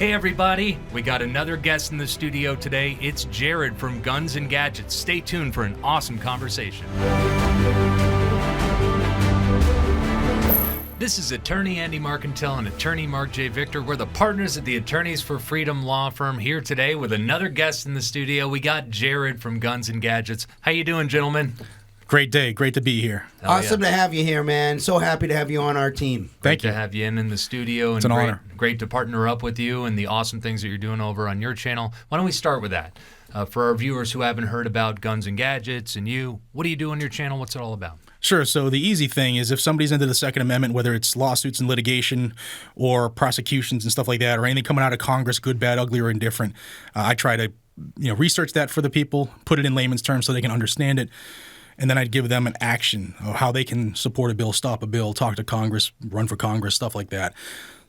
Hey everybody, we got another guest in the studio today. It's Jared from Guns and Gadgets. Stay tuned for an awesome conversation. This is attorney Andy Marcantel and attorney Marc J. Victor. We're the partners at the Attorneys for Freedom law firm here today with another guest in the studio. We got Jared from Guns and Gadgets. How you doing, gentlemen? Great day. Great to be here. Awesome to have you here, man. So happy to have you on our team. Thank you. To have you in the studio. It's an honor. Great to partner up with you and the awesome things that you're doing over on your channel. Why don't we start with that? For our viewers who haven't heard about Guns and Gadgets and you, what do you do on your channel? What's it all about? Sure. So the easy thing is if somebody's into the Second Amendment, whether it's lawsuits and litigation or prosecutions and stuff like that, or anything coming out of Congress, good, bad, ugly, or indifferent, I try to research that for the people, put it in layman's terms so they can understand it. And then I'd give them an action of how they can support a bill, stop a bill, talk to Congress, run for Congress, stuff like that.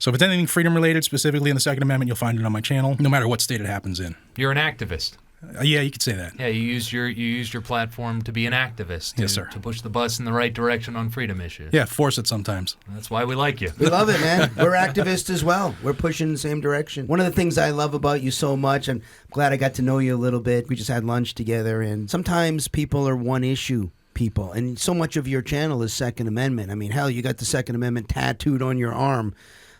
So if it's anything freedom-related, specifically in the Second Amendment, you'll find it on my channel, no matter what state it happens in. You're an activist. Yeah, you could say that. Yeah, you used your platform to be an activist. Yes, sir. To push the bus in the right direction on freedom issues. Yeah, force it sometimes. That's why we like you. We love it, man. We're activists as well. We're pushing in the same direction. One of the things I love about you so much, I'm glad I got to know you a little bit. We just had lunch together, and sometimes people are one-issue people, and so much of your channel is Second Amendment. I mean, hell, you got the Second Amendment tattooed on your arm.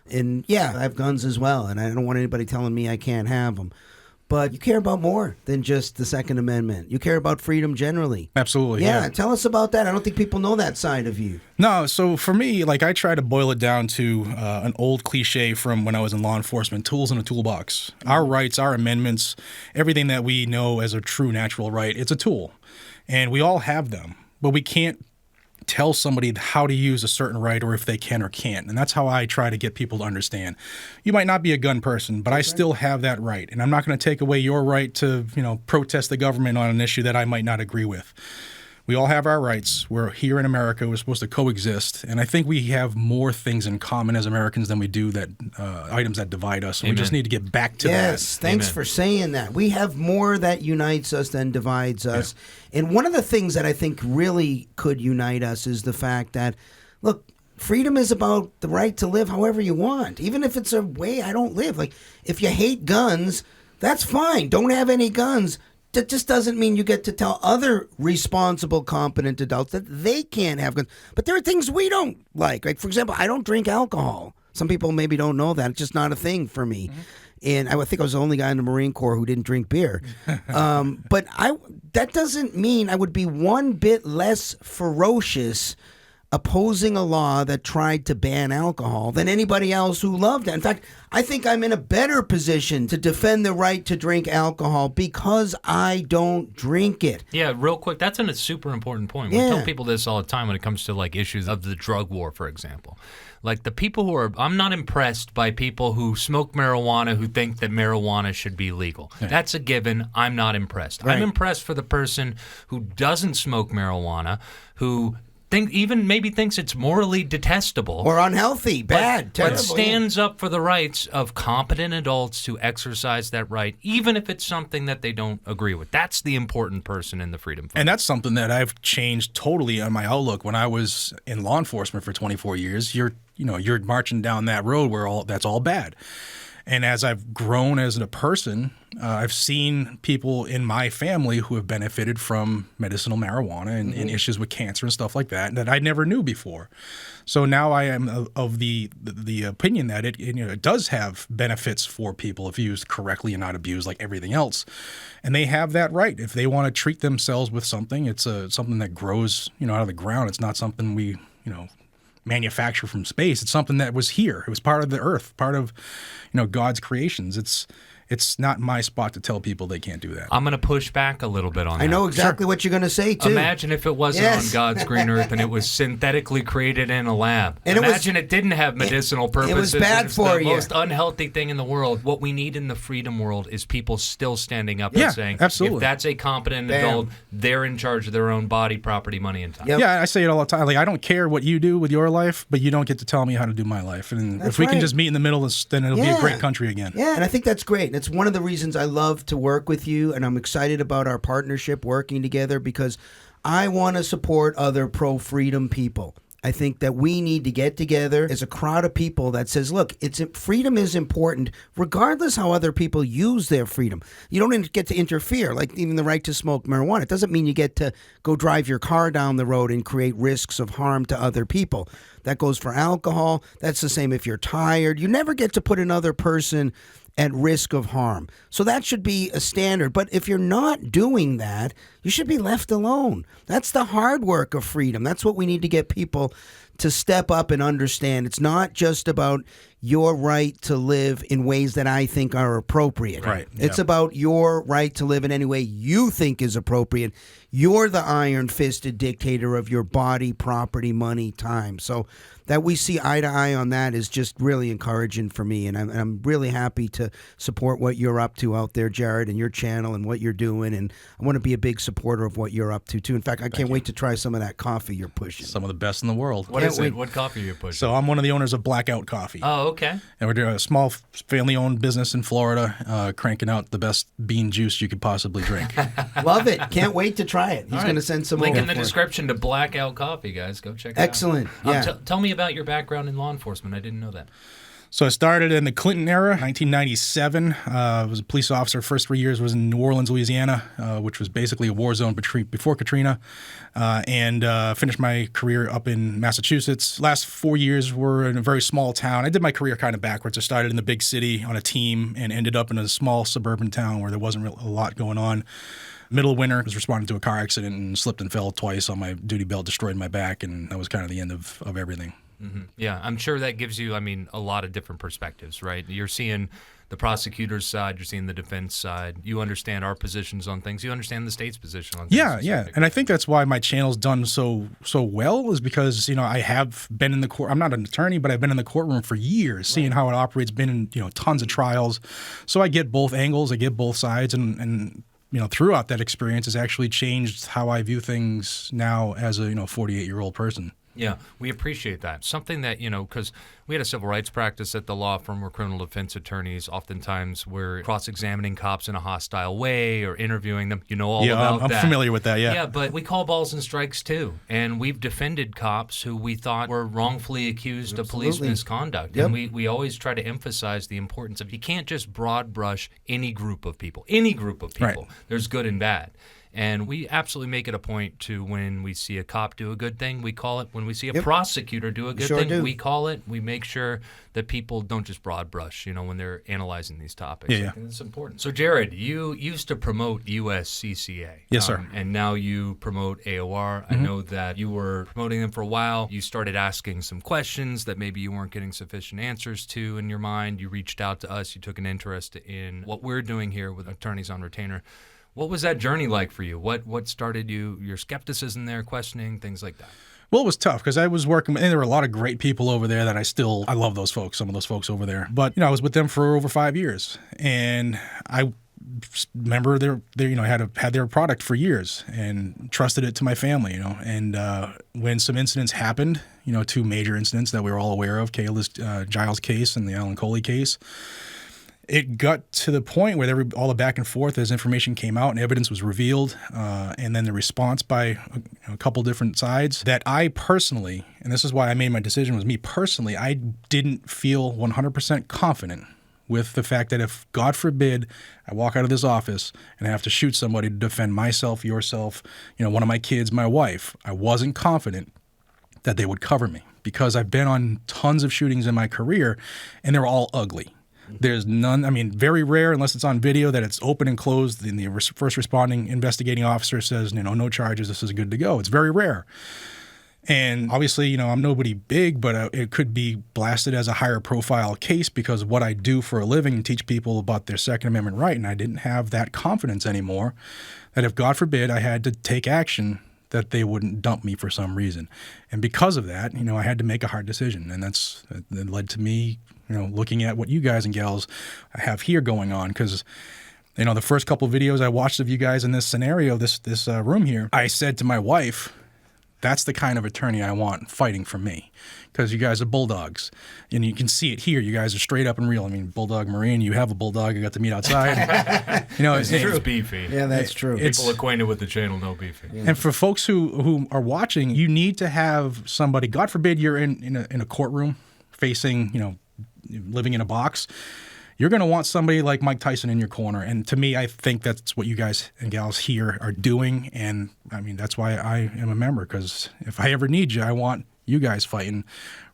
And yeah, I have guns as well, and I don't want anybody telling me I can't have them. But you care about more than just the Second Amendment. You care about freedom generally. Absolutely. Yeah, tell us about that. I don't think people know that side of you. No, so for me, I try to boil it down to an old cliche from when I was in law enforcement, tools in a toolbox. Our rights, our amendments, everything that we know as a true natural right, it's a tool. And we all have them, but we can't tell somebody how to use a certain right or if they can or can't. And that's how I try to get people to understand. You might not be a gun person, but I still have that right. And I'm not going to take away your right to, protest the government on an issue that I might not agree with. We all have our rights. We're here in America. We're supposed to coexist. And I think we have more things in common as Americans than we do that items that divide us. And we just need to get back to that. Yes, thanks for saying that. We have more that unites us than divides us. Yeah. And one of the things that I think really could unite us is the fact that, look, freedom is about the right to live however you want, even if it's a way I don't live. Like, if you hate guns, that's fine. Don't have any guns. That just doesn't mean you get to tell other responsible, competent adults that they can't have guns. But there are things we don't like. Like, for example, I don't drink alcohol. Some people maybe don't know that. It's just not a thing for me. Mm-hmm. And I think I was the only guy in the Marine Corps who didn't drink beer. But that doesn't mean I would be one bit less ferocious opposing a law that tried to ban alcohol than anybody else who loved it. In fact, I think I'm in a better position to defend the right to drink alcohol because I don't drink it. Yeah, real quick, that's a super important point. We tell people this all the time when it comes to issues of the drug war, for example. The people I'm not impressed by people who smoke marijuana who think that marijuana should be legal. Yeah. That's a given. I'm not impressed. Right. I'm impressed for the person who doesn't smoke marijuana, who maybe thinks it's morally detestable or unhealthy, bad, terrible, but stands up for the rights of competent adults to exercise that right, even if it's something that they don't agree with. That's the important person in the Freedom Fund. And that's something that I've changed totally on my outlook. When I was in law enforcement for 24 years, you're marching down that road where that's all bad. And as I've grown as a person, I've seen people in my family who have benefited from medicinal marijuana and issues with cancer and stuff like that I never knew before. So now I am of the opinion that it does have benefits for people if used correctly and not abused like everything else. And they have that right. If they want to treat themselves with something, it's something that grows out of the ground. It's not something we manufacture from space. It's something that was here. It was part of the earth, part of God's creations. It's not my spot to tell people they can't do that. I'm going to push back a little bit on that. I know exactly what you're going to say, too. Imagine if it wasn't on God's green earth and it was synthetically created in a lab. And Imagine it didn't have medicinal purposes. It was bad for you. The most unhealthy thing in the world. What we need in the freedom world is people still standing up and saying, absolutely. If that's a competent adult, they're in charge of their own body, property, money, and time. Yep. Yeah, I say it all the time. I don't care what you do with your life, but you don't get to tell me how to do my life. And if we can just meet in the middle, then it'll be a great country again. Yeah, and I think that's great. And it's one of the reasons I love to work with you, and I'm excited about our partnership working together because I want to support other pro-freedom people. I think that we need to get together as a crowd of people that says, look, freedom is important regardless how other people use their freedom. You don't get to interfere, like even the right to smoke marijuana. It doesn't mean you get to go drive your car down the road and create risks of harm to other people. That goes for alcohol. That's the same if you're tired. You never get to put another person at risk of harm. So that should be a standard. But if you're not doing that, you should be left alone. That's the hard work of freedom. That's what we need to get people to step up and understand. It's not just about your right to live in ways that I think are appropriate. Right. It's about your right to live in any way you think is appropriate. You're the iron-fisted dictator of your body, property, money, time. So that we see eye to eye on that is just really encouraging for me, and I'm really happy to support what you're up to out there, Jared, and your channel and what you're doing, and I want to be a big supporter of what you're up to, too. In fact, I can't wait to try some of that coffee you're pushing. Some of the best in the world. What is it? What coffee are you pushing? So I'm one of the owners of Blackout Coffee. Oh, okay. And we're doing a small family-owned business in Florida, cranking out the best bean juice you could possibly drink. Love it. Can't wait to try it. He's going to send some link over in the for it. description to Blackout Coffee, guys. Go check it Excellent. out. Yeah. Tell me about your background in law enforcement. I didn't know that. So I started in the Clinton era, 1997. I was a police officer. First 3 years was in New Orleans, Louisiana, which was basically a war zone before Katrina, and finished my career up in Massachusetts. Last 4 years were in a very small town. I did my career kind of backwards. I started in the big city on a team and ended up in a small suburban town where there wasn't a lot going on. Middle of winter, I was responding to a car accident and slipped and fell twice on my duty belt, destroyed my back, and that was kind of the end of everything. Mm-hmm. Yeah, I'm sure that gives you, a lot of different perspectives, right? You're seeing the prosecutor's side, you're seeing the defense side. You understand our positions on things. You understand the state's position on things. Yeah. And I think that's why my channel's done so well is because, I have been in the court. I'm not an attorney, but I've been in the courtroom for years, seeing how it operates, been in, tons of trials. So I get both angles, I get both sides, and throughout that experience has actually changed how I view things now as a, 48-year-old person. Yeah, we appreciate that. Something that, because we had a civil rights practice at the law firm. We're criminal defense attorneys. Oftentimes we're cross-examining cops in a hostile way or interviewing them. You know all about that. I'm familiar with that, yeah. Yeah, but we call balls and strikes too. And we've defended cops who we thought were wrongfully accused of police misconduct. Yep. And we always try to emphasize the importance of you can't just broad brush any group of people. Any group of people. Right. There's good and bad. And we absolutely make it a point to, when we see a cop do a good thing, we call it. When we see a prosecutor do a good thing, we call it. We make sure that people don't just broad brush, when they're analyzing these topics. Yeah. I think it's important. So, Jared, you used to promote USCCA. Yes, sir. And now you promote AOR. I know that you were promoting them for a while. You started asking some questions that maybe you weren't getting sufficient answers to in your mind. You reached out to us. You took an interest in what we're doing here with Attorneys on Retainer. What was that journey like for you? What started your skepticism there, questioning, things like that? Well, it was tough because I was working, and there were a lot of great people over there that I love those folks, some of those folks over there. But, I was with them for over 5 years, and I remember they had their product for years and trusted it to my family, And when some incidents happened, 2 major incidents that we were all aware of, Kayla's Giles case and the Alan Coley case, it got to the point where all the back and forth as information came out and evidence was revealed, and then the response by a couple different sides, that I personally, and this is why I made my decision, was me personally, I didn't feel 100% confident with the fact that if, God forbid, I walk out of this office and I have to shoot somebody to defend myself, yourself, one of my kids, my wife, I wasn't confident that they would cover me, because I've been on tons of shootings in my career and they're all ugly. There's none, very rare, unless it's on video, that it's open and closed and the first responding investigating officer says, no charges, this is good to go. It's very rare. And obviously, I'm nobody big, but it could be blasted as a higher profile case because of what I do for a living and teach people about their Second Amendment right. And I didn't have that confidence anymore that if, God forbid, I had to take action, that they wouldn't dump me for some reason. And because of that, I had to make a hard decision. And that led to me, looking at what you guys and gals have here going on. Because, the first couple of videos I watched of you guys in this scenario, this room here, I said to my wife That's the kind of attorney I want fighting for me, because you guys are bulldogs, and you can see it here. You guys are straight up and real. I mean, Bulldog Marine, you have a bulldog. I got to meet outside. His name's Beefy. Yeah, that's true. People acquainted with the channel know Beefy. Yeah. And for folks who are watching, you need to have somebody. God forbid you're in a courtroom facing, living in a box. You're going to want somebody like Mike Tyson in your corner. And to me, I think that's what you guys and gals here are doing. And, I mean, that's why I am a member, because if I ever need you, I want you guys fighting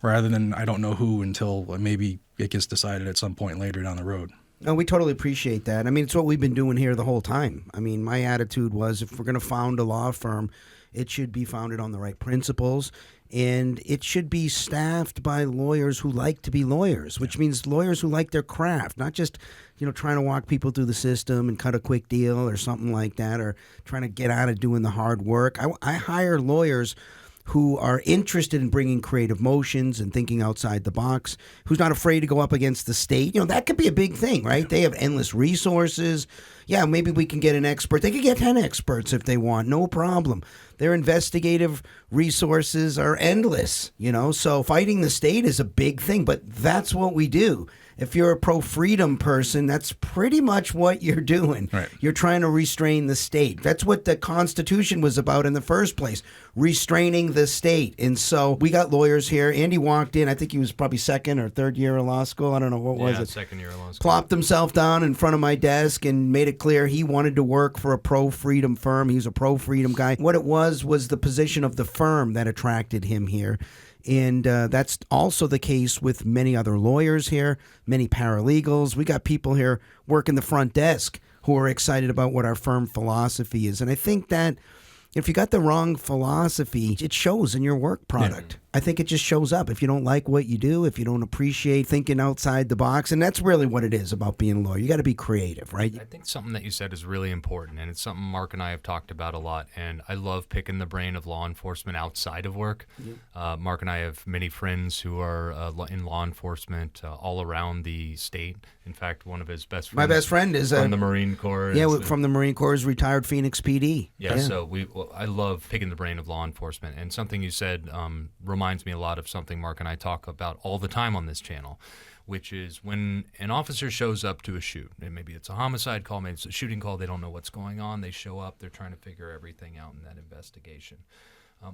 rather than I don't know who until maybe it gets decided at some point later down the road. No, we totally appreciate that. I mean, it's what we've been doing here the whole time. I mean, my attitude was if we're going to found a law firm, it should be founded on the right principles, and it should be staffed by lawyers who like to be lawyers, which means lawyers who like their craft, not just, trying to walk people through the system and cut a quick deal or something like that, or trying to get out of doing the hard work. I hire lawyers who are interested in bringing creative motions and thinking outside the box, who's not afraid to go up against the state. That could be a big thing, right? They have endless resources. Yeah, maybe we can get an expert. They could get 10 experts if they want, no problem. Their investigative resources are endless, so fighting the state is a big thing, but that's what we do. If you're a pro-freedom person, that's pretty much what you're doing. Right. You're trying to restrain the state. That's what the Constitution was about in the first place, restraining the state. And so we got lawyers here. Andy walked in. I think he was probably second or third year of law school. I don't know. What was it? Second year of law school. Plopped himself down in front of my desk and made it clear he wanted to work for a pro-freedom firm. He was a pro-freedom guy. What it was the position of the firm that attracted him here. And that's also the case with many other lawyers here, many paralegals. We got people here working the front desk who are excited about what our firm philosophy is. And I think that if you got the wrong philosophy, it shows in your work product. Yeah. I think it just shows up. If you don't like what you do, if you don't appreciate thinking outside the box, and that's really what it is about being a lawyer. You got to be creative, right? I think something that you said is really important, and it's something Mark and I have talked about a lot, and I love picking the brain of law enforcement outside of work. Yeah. Mark and I have many friends who are in law enforcement all around the state. In fact, one of his best friends. My best friend is from the Marine Corps. Yeah, from the Marine Corps, is retired Phoenix PD. Yeah, so I love picking the brain of law enforcement, and something you said reminds me a lot of something Mark and I talk about all the time on this channel, which is when an officer shows up to a shoot, and maybe it's a homicide call, maybe it's a shooting call, they don't know what's going on, they show up, they're trying to figure everything out in that investigation.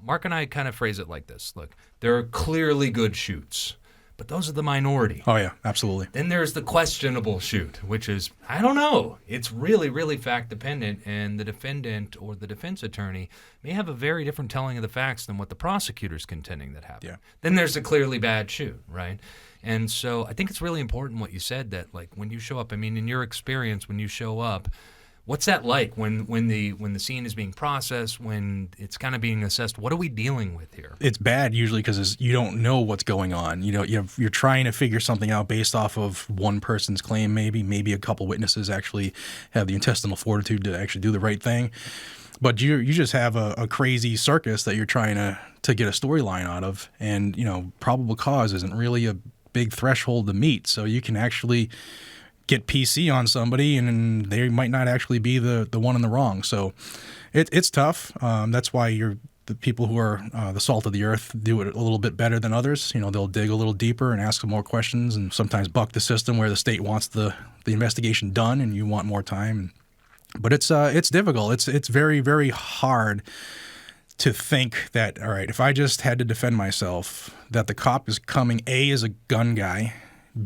Mark and I kind of phrase it like this. Look, there are clearly good shoots, but those are the minority. Oh, yeah, absolutely. Then there's the questionable shoot, which is, I don't know. It's really, really fact-dependent, and the defendant or the defense attorney may have a very different telling of the facts than what the prosecutor's contending that happened. Yeah. Then there's the clearly bad shoot, right? And so I think it's really important what you said, that like when you show up, I mean, in your experience, when you show up, what's that like when the scene is being processed, when it's kind of being assessed? What are we dealing with here? It's bad usually because you don't know what's going on. You're trying to figure something out based off of one person's claim. Maybe a couple witnesses actually have the intestinal fortitude to actually do the right thing. But you just have a crazy circus that you're trying to get a storyline out of, and probable cause isn't really a big threshold to meet. So you can actually get PC on somebody, and they might not actually be the one in the wrong. So it's tough. That's why the people who are the salt of the earth do it a little bit better than others. They'll dig a little deeper and ask some more questions, and sometimes buck the system where the state wants the investigation done and you want more time. But it's difficult. It's very, very hard to think that, all right, if I just had to defend myself, that the cop is coming, A, as a gun guy,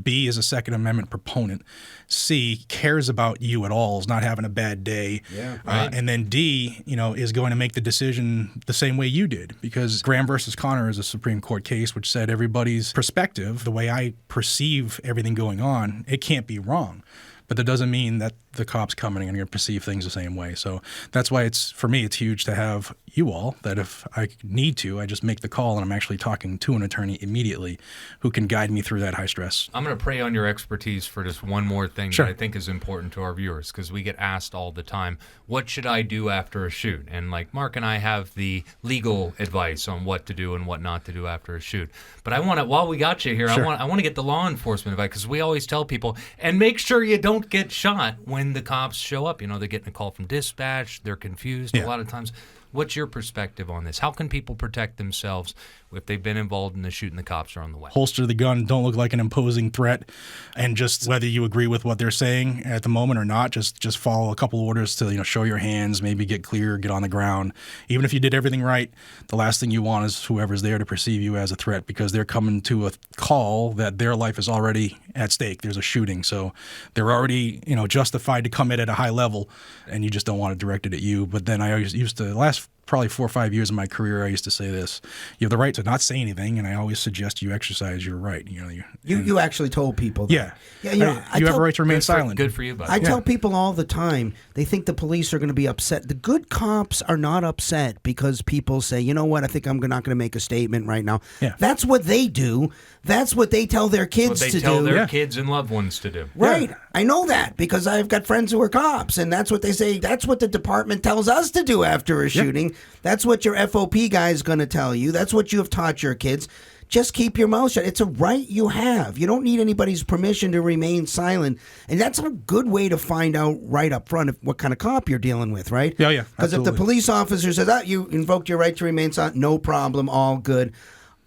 B, is a Second Amendment proponent, C, cares about you at all, is not having a bad day, right. And then D, is going to make the decision the same way you did. Because Graham versus Connor is a Supreme Court case which said everybody's perspective, the way I perceive everything going on, it can't be wrong. But that doesn't mean that the cops coming and going to perceive things the same way. So that's why for me, it's huge to have you all, that if I need to, I just make the call and I'm actually talking to an attorney immediately who can guide me through that high stress. I'm going to prey on your expertise for just one more thing Sure. that I think is important to our viewers, because we get asked all the time, what should I do after a shoot? And like Mark and I have the legal advice on what to do and what not to do after a shoot. But I want to, while we got you here, Sure. I want to get the law enforcement advice, because we always tell people, and make sure you don't get shot when the cops show up. They're getting a call from dispatch, they're confused Yeah. a lot of times. What's your perspective on this? How can people protect themselves if they've been involved in the shooting the cops are on the way? Holster the gun, don't look like an imposing threat, and just whether you agree with what they're saying at the moment or not, just follow a couple orders to show your hands, maybe get clear, get on the ground. Even if you did everything right, the last thing you want is whoever's there to perceive you as a threat, because they're coming to a call that their life is already at stake. There's a shooting, so they're already justified to come in at a high level, and you just don't want it directed at you. But then I always used to, last probably 4 or 5 years of my career, I used to say this: you have the right to not say anything, and I always suggest you exercise your right. You actually told people that. Yeah. You have a right to remain silent. Good for you, buddy. I tell people all the time, they think the police are going to be upset. The good cops are not upset because people say, you know what, I think I'm not going to make a statement right now. Yeah. That's what they do. That's what they tell their kids to do. What they tell their kids and loved ones to do. Right. Yeah. I know that because I've got friends who are cops, and that's what they say. That's what the department tells us to do after a shooting. That's what your FOP guy is going to tell you. That's what you have taught your kids. Just keep your mouth shut. It's a right you have. You don't need anybody's permission to remain silent. And that's a good way to find out right up front what kind of cop you're dealing with, right? Yeah. Because if the police officer says, you invoked your right to remain silent, no problem, all good.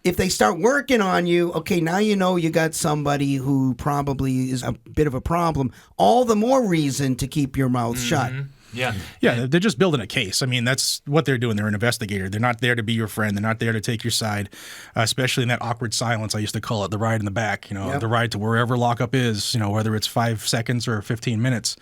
If they start working on you, okay, now you know you got somebody who probably is a bit of a problem. All the more reason to keep your mouth shut. Yeah. They're just building a case. I mean, that's what they're doing. They're an investigator. They're not there to be your friend. They're not there to take your side, especially in that awkward silence. I used to call it the ride in the back, the ride to wherever lockup is, whether it's 5 seconds or 15 minutes.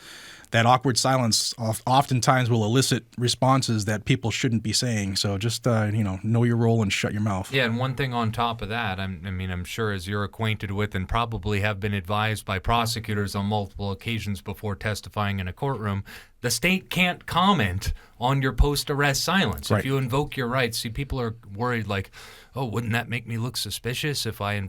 That awkward silence oftentimes will elicit responses that people shouldn't be saying. So just, know your role and shut your mouth. Yeah, and one thing on top of that, I'm sure as you're acquainted with and probably have been advised by prosecutors on multiple occasions before testifying in a courtroom, the state can't comment on your post-arrest silence. Right. If you invoke your rights, see, people are worried like, oh, wouldn't that make me look suspicious if I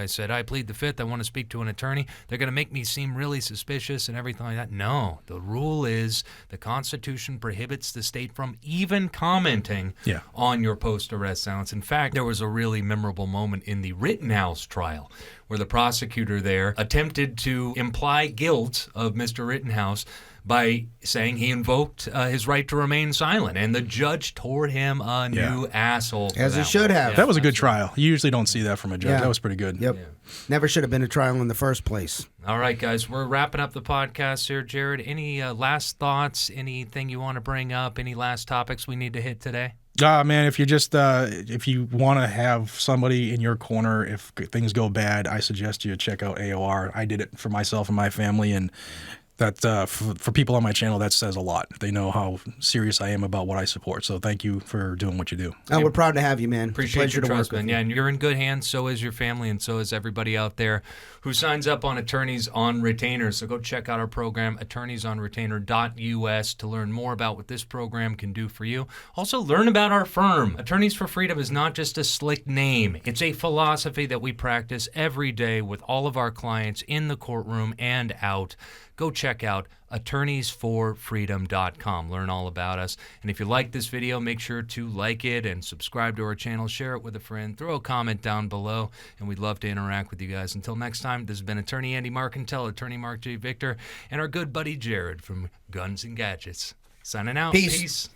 said, I plead the fifth, I want to speak to an attorney, they're going to make me seem really suspicious and everything like that. No, the rule is the Constitution prohibits the state from even commenting on your post-arrest silence. In fact, there was a really memorable moment in the Rittenhouse trial where the prosecutor there attempted to imply guilt of Mr. Rittenhouse by saying he invoked his right to remain silent, and the judge tore him a new asshole. As he should have. Yeah, that was a good trial. You usually don't see that from a judge. Yeah. That was pretty good. Yep. Yeah. Never should have been a trial in the first place. All right, guys, we're wrapping up the podcast here. Jared, any last thoughts, anything you want to bring up, any last topics we need to hit today? Man, if you just if you want to have somebody in your corner if things go bad, I suggest you check out AOR. I did it for myself and my family, and that for people on my channel, that says a lot. They know how serious I am about what I support. So thank you for doing what you do. Oh, we're proud to have you, man. Appreciate your trust, man. Yeah, and you're in good hands. So is your family, and so is everybody out there who signs up on Attorneys on Retainer. So go check out our program, attorneysonretainer.us, to learn more about what this program can do for you. Also, learn about our firm. Attorneys for Freedom is not just a slick name. It's a philosophy that we practice every day with all of our clients in the courtroom and out. Go check out attorneysforfreedom.com. Learn all about us. And if you like this video, make sure to like it and subscribe to our channel. Share it with a friend. Throw a comment down below, and we'd love to interact with you guys. Until next time, this has been Attorney Andy Marcantel, Attorney Marc J. Victor, and our good buddy Jared from Guns and Gadgets. Signing out. Peace. Peace.